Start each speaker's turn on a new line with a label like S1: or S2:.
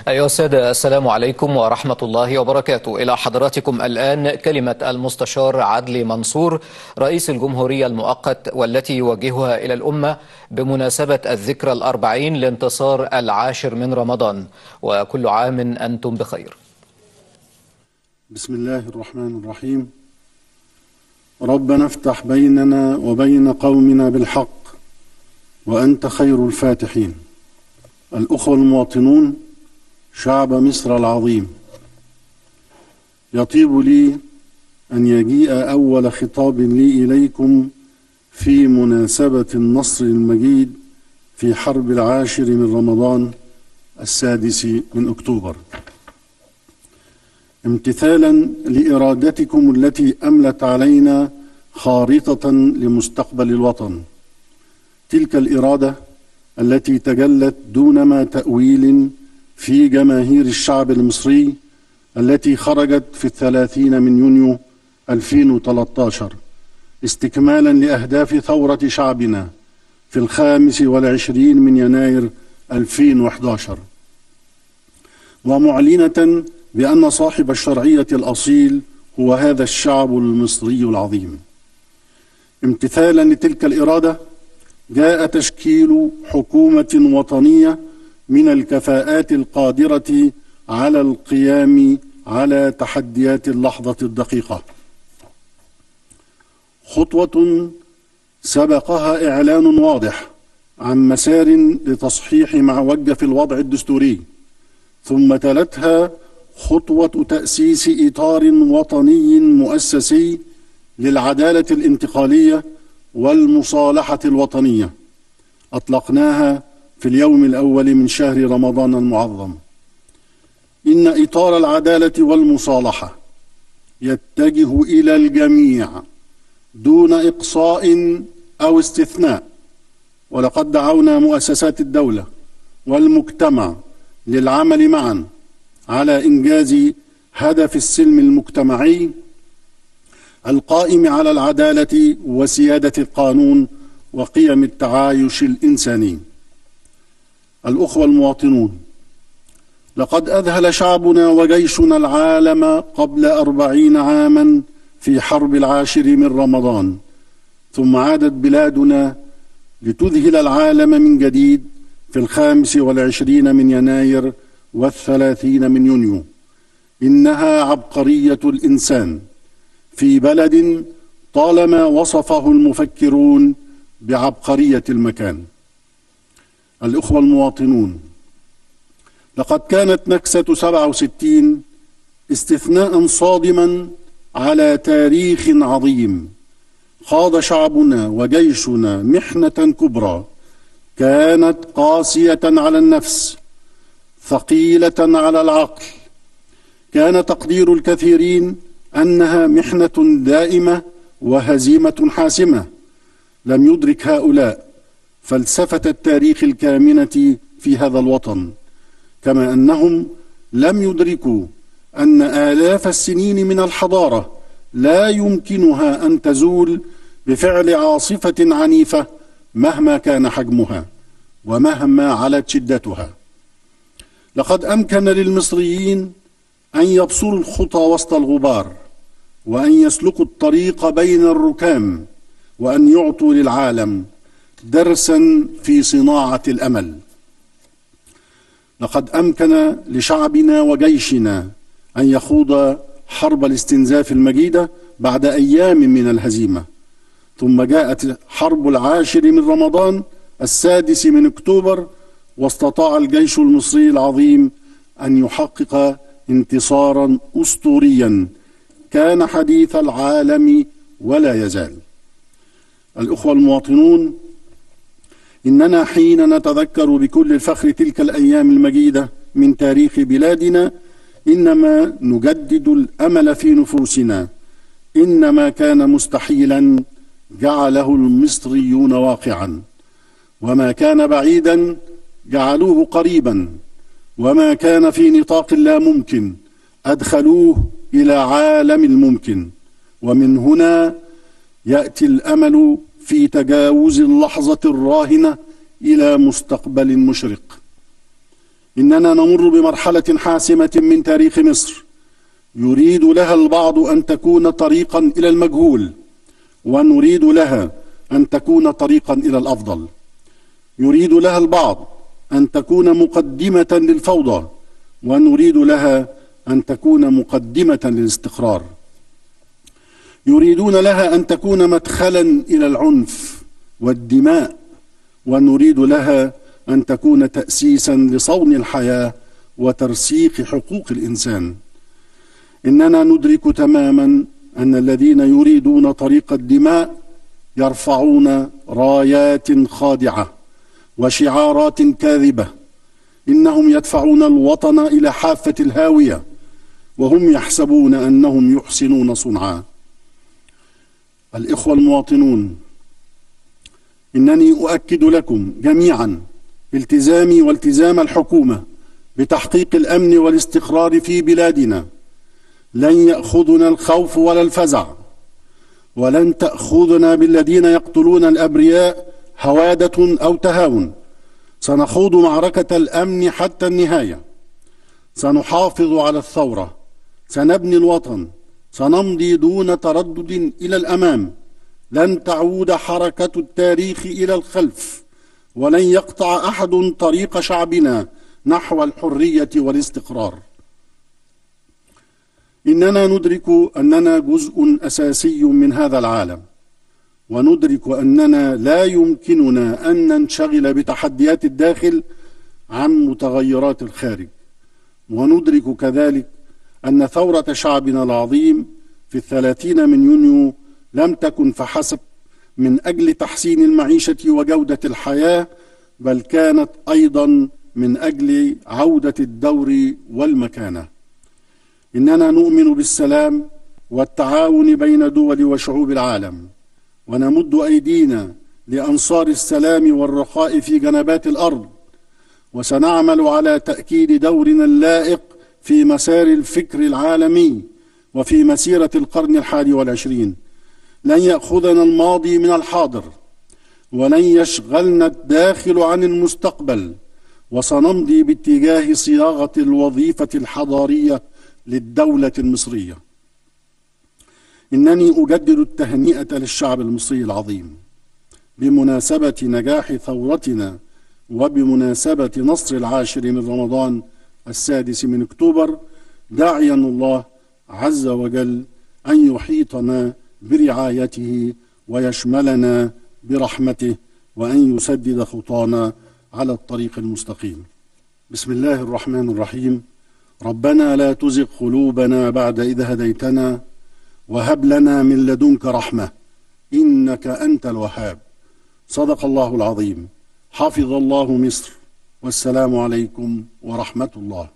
S1: أيها السادة، السلام عليكم ورحمة الله وبركاته. إلى حضراتكم الآن كلمة المستشار عدلي منصور رئيس الجمهورية المؤقت، والتي يوجهها إلى الأمة بمناسبة الذكرى الأربعين لانتصار 10 من رمضان. وكل عام أنتم بخير.
S2: بسم الله الرحمن الرحيم. ربنا افتح بيننا وبين قومنا بالحق وأنت خير الفاتحين. الأخوة المواطنون، شعب مصر العظيم، يطيب لي أن يجيء أول خطاب لي إليكم في مناسبة النصر المجيد في حرب 10 من رمضان 6 من أكتوبر، امتثالا لإرادتكم التي أملت علينا خارطة لمستقبل الوطن. تلك الإرادة التي تجلت دون ما تأويل في جماهير الشعب المصري، التي خرجت في 30 من يونيو 2013 استكمالا لأهداف ثورة شعبنا في 25 من يناير 2011، ومعلنة بأن صاحب الشرعية الأصيل هو هذا الشعب المصري العظيم. امتثالا لتلك الإرادة جاء تشكيل حكومة وطنية من الكفاءات القادرة على القيام على تحديات اللحظة الدقيقة، خطوة سبقها إعلان واضح عن مسار لتصحيح معوج في الوضع الدستوري، ثم تلتها خطوة تأسيس إطار وطني مؤسسي للعدالة الانتقالية والمصالحة الوطنية، أطلقناها في اليوم الأول من شهر رمضان المعظم. إن إطار العدالة والمصالحة يتجه إلى الجميع دون إقصاء أو استثناء، ولقد دعونا مؤسسات الدولة والمجتمع للعمل معا على إنجاز هدف السلم المجتمعي القائم على العدالة وسيادة القانون وقيم التعايش الإنساني. الأخوة المواطنون، لقد أذهل شعبنا وجيشنا العالم قبل 40 عاما في حرب 10 من رمضان، ثم عادت بلادنا لتذهل العالم من جديد في 25 من يناير 30 من يونيو. إنها عبقرية الإنسان في بلد طالما وصفه المفكرون بعبقرية المكان. الأخوة المواطنون، لقد كانت نكسة 67 استثناء صادما على تاريخ عظيم. خاض شعبنا وجيشنا محنة كبرى كانت قاسية على النفس، ثقيلة على العقل. كان تقدير الكثيرين أنها محنة دائمة وهزيمة حاسمة. لم يدرك هؤلاء فلسفة التاريخ الكامنة في هذا الوطن، كما أنهم لم يدركوا أن آلاف السنين من الحضارة لا يمكنها أن تزول بفعل عاصفة عنيفة مهما كان حجمها ومهما علت شدتها. لقد أمكن للمصريين أن يبصروا الخطى وسط الغبار، وأن يسلكوا الطريق بين الركام، وأن يعطوا للعالم درسا في صناعة الأمل. لقد أمكن لشعبنا وجيشنا أن يخوض حرب الاستنزاف المجيدة بعد أيام من الهزيمة، ثم جاءت حرب 10 من رمضان 6 من أكتوبر، واستطاع الجيش المصري العظيم أن يحقق انتصارا أسطوريا كان حديث العالم ولا يزال. الأخوة المواطنون، إننا حين نتذكر بكل الفخر تلك الأيام المجيدة من تاريخ بلادنا إنما نجدد الأمل في نفوسنا. إن ما كان مستحيلا جعله المصريون واقعا، وما كان بعيدا جعلوه قريبا، وما كان في نطاق اللا ممكن أدخلوه إلى عالم الممكن. ومن هنا يأتي الأمل في تجاوز اللحظة الراهنة إلى مستقبل مشرق. إننا نمر بمرحلة حاسمة من تاريخ مصر، يريد لها البعض أن تكون طريقا إلى المجهول، ونريد لها أن تكون طريقا إلى الأفضل. يريد لها البعض أن تكون مقدمة للفوضى، ونريد لها أن تكون مقدمة للاستقرار. يريدون لها أن تكون مدخلا إلى العنف والدماء، ونريد لها أن تكون تأسيسا لصون الحياة وترسيخ حقوق الإنسان. إننا ندرك تماما أن الذين يريدون طريق الدماء يرفعون رايات خادعة وشعارات كاذبة. إنهم يدفعون الوطن إلى حافة الهاوية وهم يحسبون أنهم يحسنون صنعا. الإخوة المواطنون، إنني أؤكد لكم جميعا التزامي والتزام الحكومة بتحقيق الأمن والاستقرار في بلادنا. لن يأخذنا الخوف ولا الفزع، ولن تأخذنا بالذين يقتلون الأبرياء هوادة أو تهاون. سنخوض معركة الأمن حتى النهاية. سنحافظ على الثورة، سنبني الوطن، سنمضي دون تردد إلى الأمام. لن تعود حركة التاريخ إلى الخلف، ولن يقطع أحد طريق شعبنا نحو الحرية والاستقرار. إننا ندرك أننا جزء أساسي من هذا العالم، وندرك أننا لا يمكننا أن ننشغل بتحديات الداخل عن متغيرات الخارج. وندرك كذلك أن ثورة شعبنا العظيم في 30 من يونيو لم تكن فحسب من أجل تحسين المعيشة وجودة الحياة، بل كانت أيضا من أجل عودة الدور والمكانة. إننا نؤمن بالسلام والتعاون بين دول وشعوب العالم، ونمد أيدينا لأنصار السلام والرخاء في جنبات الأرض، وسنعمل على تأكيد دورنا اللائق في مسار الفكر العالمي وفي مسيرة القرن 21. لن يأخذنا الماضي من الحاضر، ولن يشغلنا الداخل عن المستقبل، وسنمضي باتجاه صياغة الوظيفة الحضارية للدولة المصرية. إنني أجدد التهنئة للشعب المصري العظيم بمناسبة نجاح ثورتنا، وبمناسبة نصر 10 من رمضان 6 من أكتوبر، داعيا الله عز وجل أن يحيطنا برعايته ويشملنا برحمته، وأن يسدد خطانا على الطريق المستقيم. بسم الله الرحمن الرحيم. ربنا لا تزغ قلوبنا بعد إذ هديتنا، وهب لنا من لدنك رحمة إنك أنت الوهاب. صدق الله العظيم. حفظ الله مصر، والسلام عليكم ورحمة الله.